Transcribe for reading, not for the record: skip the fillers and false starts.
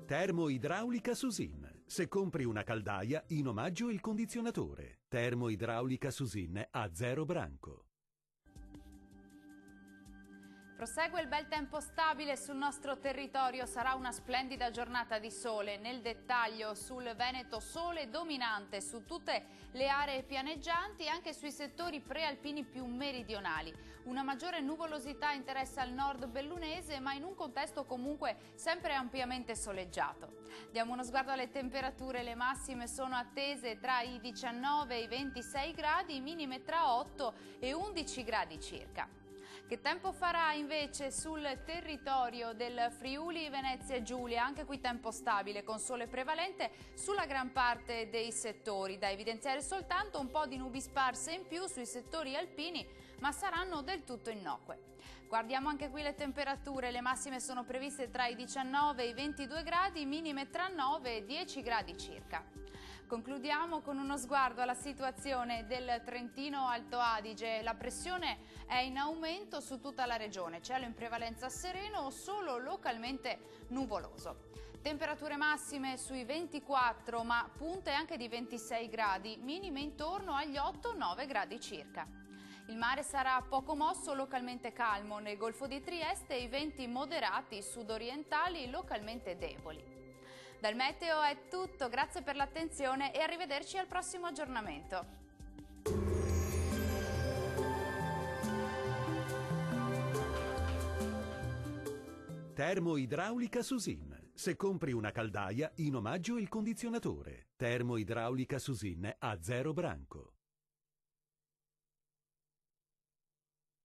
Termoidraulica Susin. Se compri una caldaia, in omaggio il condizionatore. Termoidraulica Susin a 0 branco. Prosegue il bel tempo stabile sul nostro territorio, sarà una splendida giornata di sole. Nel dettaglio sul Veneto sole dominante su tutte le aree pianeggianti e anche sui settori prealpini più meridionali. Una maggiore nuvolosità interessa il nord bellunese, ma in un contesto comunque sempre ampiamente soleggiato. Diamo uno sguardo alle temperature, le massime sono attese tra i 19 e i 26 gradi, minime tra 8 e 11 gradi circa. Che tempo farà invece sul territorio del Friuli, Venezia e Giulia? Anche qui tempo stabile con sole prevalente sulla gran parte dei settori. Da evidenziare soltanto un po' di nubi sparse in più sui settori alpini, ma saranno del tutto innocue. Guardiamo anche qui le temperature, le massime sono previste tra i 19 e i 22 gradi, minime tra 9 e 10 gradi circa. Concludiamo con uno sguardo alla situazione del Trentino Alto Adige. La pressione è in aumento su tutta la regione, cielo in prevalenza sereno o solo localmente nuvoloso. Temperature massime sui 24, ma punte anche di 26 gradi, minime intorno agli 8-9 gradi circa. Il mare sarà poco mosso, localmente calmo. Nel Golfo di Trieste i venti moderati sudorientali localmente deboli. Dal meteo è tutto, grazie per l'attenzione e arrivederci al prossimo aggiornamento. Termoidraulica Susin. Se compri una caldaia, in omaggio il condizionatore. Termoidraulica Susin a 0 branco.